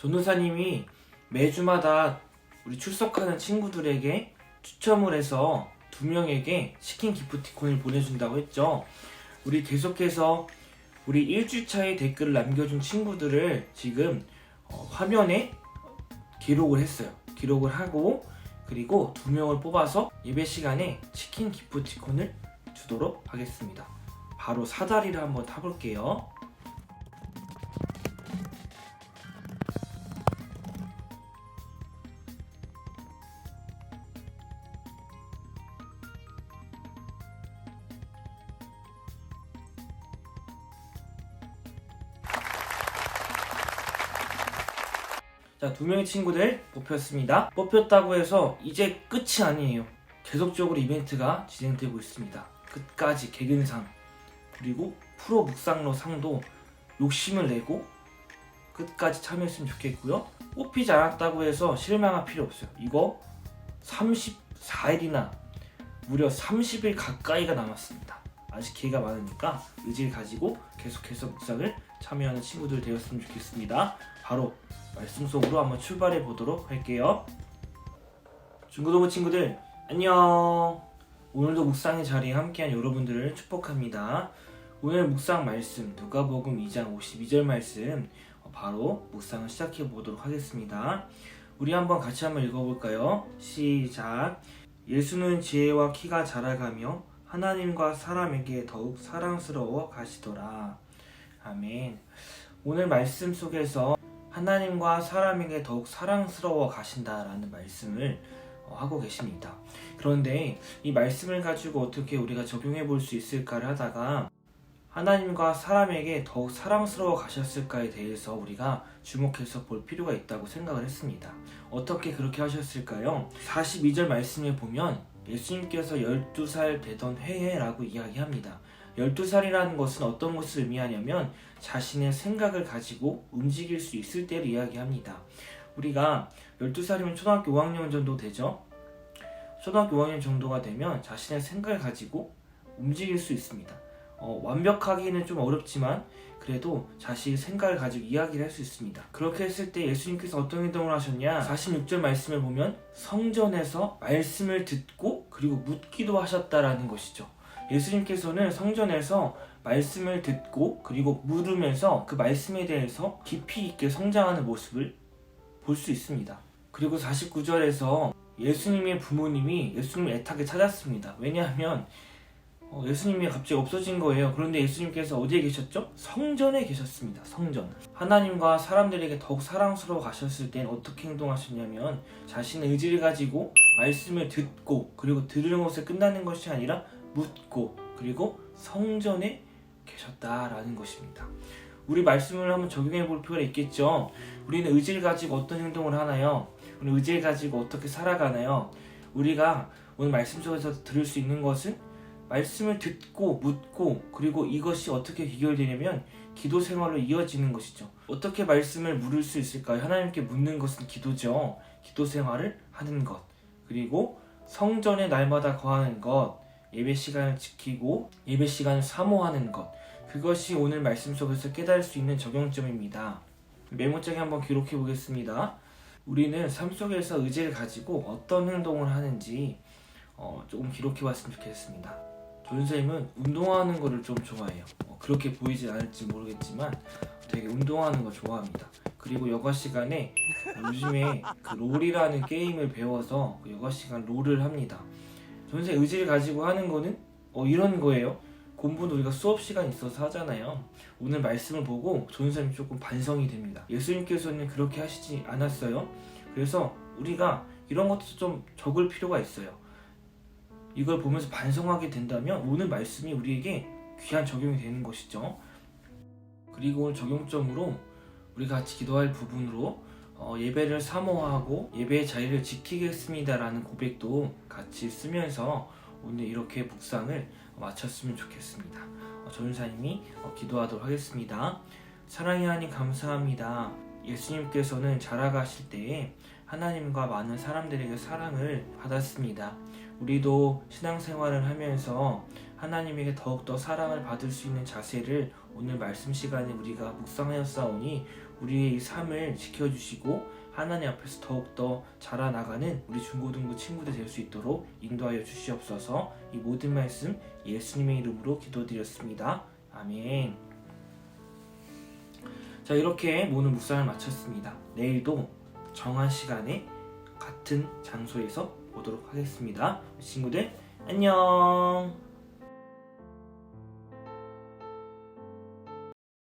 전도사님이 매주마다 우리 출석하는 친구들에게 추첨을 해서 2명에게 치킨 기프티콘을 보내준다고 했죠. 우리 계속해서 우리 1주차에 댓글을 남겨준 친구들을 지금 화면에 기록을 했어요. 기록을 하고 그리고 2명을 뽑아서 예배 시간에 치킨 기프티콘을 주도록 하겠습니다. 바로 사다리를 한번 타볼게요. 자, 2명의 친구들 뽑혔습니다. 뽑혔다고 해서 이제 끝이 아니에요. 계속적으로 이벤트가 진행되고 있습니다. 끝까지 개근상 그리고 프로 묵상로 상도 욕심을 내고 끝까지 참여했으면 좋겠고요. 뽑히지 않았다고 해서 실망할 필요 없어요. 이거 34일이나 무려 30일 가까이가 남았습니다. 아직 기회가 많으니까 의지를 가지고 계속해서 묵상을 참여하는 친구들 되었으면 좋겠습니다. 바로 말씀 속으로 한번 출발해 보도록 할게요. 중고등부 친구들 안녕. 오늘도 묵상의 자리에 함께한 여러분들을 축복합니다. 오늘 묵상 말씀 누가복음 2장 52절 말씀 바로 묵상을 시작해 보도록 하겠습니다. 우리 같이 한번 읽어볼까요? 시작. 예수는 지혜와 키가 자라가며 하나님과 사람에게 더욱 사랑스러워 가시더라. 아멘. 오늘 말씀 속에서 하나님과 사람에게 더욱 사랑스러워 가신다라는 말씀을 하고 계십니다. 그런데 이 말씀을 가지고 어떻게 우리가 적용해 볼 수 있을까를 하다가 하나님과 사람에게 더욱 사랑스러워 가셨을까에 대해서 우리가 주목해서 볼 필요가 있다고 생각을 했습니다. 어떻게 그렇게 하셨을까요? 42절 말씀에 보면 예수님께서 12살 되던 해에라고 이야기합니다. 12살이라는 것은 어떤 것을 의미하냐면 자신의 생각을 가지고 움직일 수 있을 때를 이야기합니다. 우리가 12살이면 초등학교 5학년 정도 되죠? 초등학교 5학년 정도가 되면 자신의 생각을 가지고 움직일 수 있습니다. 완벽하기는 좀 어렵지만 그래도 자신의 생각을 가지고 이야기를 할 수 있습니다. 그렇게 했을 때 예수님께서 어떤 행동을 하셨냐? 46절 말씀을 보면 성전에서 말씀을 듣고 그리고 묻기도 하셨다라는 것이죠. 예수님께서는 성전에서 말씀을 듣고 그리고 물으면서 그 말씀에 대해서 깊이 있게 성장하는 모습을 볼 수 있습니다. 그리고 49절에서 예수님의 부모님이 예수님을 애타게 찾았습니다. 왜냐하면 예수님이 갑자기 없어진 거예요. 그런데 예수님께서 어디에 계셨죠? 성전에 계셨습니다. 성전. 하나님과 사람들에게 더욱 사랑스러워 가셨을 땐 어떻게 행동하셨냐면 자신의 의지를 가지고 말씀을 듣고 그리고 들으는 것에 끝나는 것이 아니라 묻고 그리고 성전에 계셨다라는 것입니다. 우리 말씀을 한번 적용해 볼 필요가 있겠죠. 우리는 의지를 가지고 어떤 행동을 하나요? 우리 의지를 가지고 어떻게 살아가나요? 우리가 오늘 말씀 속에서 들을 수 있는 것은 말씀을 듣고 묻고 그리고 이것이 어떻게 귀결되냐면 기도 생활로 이어지는 것이죠. 어떻게 말씀을 물을 수 있을까요? 하나님께 묻는 것은 기도죠. 기도 생활을 하는 것 그리고 성전에 날마다 거하는 것 예배 시간을 지키고 예배 시간을 사모하는 것 그것이 오늘 말씀 속에서 깨달을 수 있는 적용점입니다. 메모장에 한번 기록해 보겠습니다. 우리는 삶 속에서 의지를 가지고 어떤 행동을 하는지 조금 기록해 봤으면 좋겠습니다. 전선생님은 운동하는 거를 좀 좋아해요. 그렇게 보이진 않을지 모르겠지만 되게 운동하는 거 좋아합니다. 그리고 여가 시간에 요즘에 그 롤이라는 게임을 배워서 그 여가 시간 롤을 합니다. 전선생 의지를 가지고 하는 거는 이런 거예요. 공부는 우리가 수업 시간 있어서 하잖아요. 오늘 말씀을 보고 전선생님이 조금 반성이 됩니다. 예수님께서는 그렇게 하시지 않았어요. 그래서 우리가 이런 것도 좀 적을 필요가 있어요. 이걸 보면서 반성하게 된다면 오늘 말씀이 우리에게 귀한 적용이 되는 것이죠. 그리고 오늘 적용점으로 우리가 같이 기도할 부분으로 예배를 사모하고 예배의 자리를 지키겠습니다라는 고백도 같이 쓰면서 오늘 이렇게 묵상을 마쳤으면 좋겠습니다. 전사님이 기도하도록 하겠습니다. 사랑의 하나님 감사합니다. 예수님께서는 자라가실 때에 하나님과 많은 사람들에게 사랑을 받았습니다. 우리도 신앙생활을 하면서 하나님에게 더욱더 사랑을 받을 수 있는 자세를 오늘 말씀 시간에 우리가 묵상하였사오니 우리의 이 삶을 지켜주시고 하나님 앞에서 더욱더 자라나가는 우리 중고등부 친구들 될 수 있도록 인도하여 주시옵소서. 이 모든 말씀 예수님의 이름으로 기도드렸습니다. 아멘. 자, 이렇게 오늘 묵상을 마쳤습니다. 내일도 정한 시간에 같은 장소에서 보도록 하겠습니다. 친구들 안녕.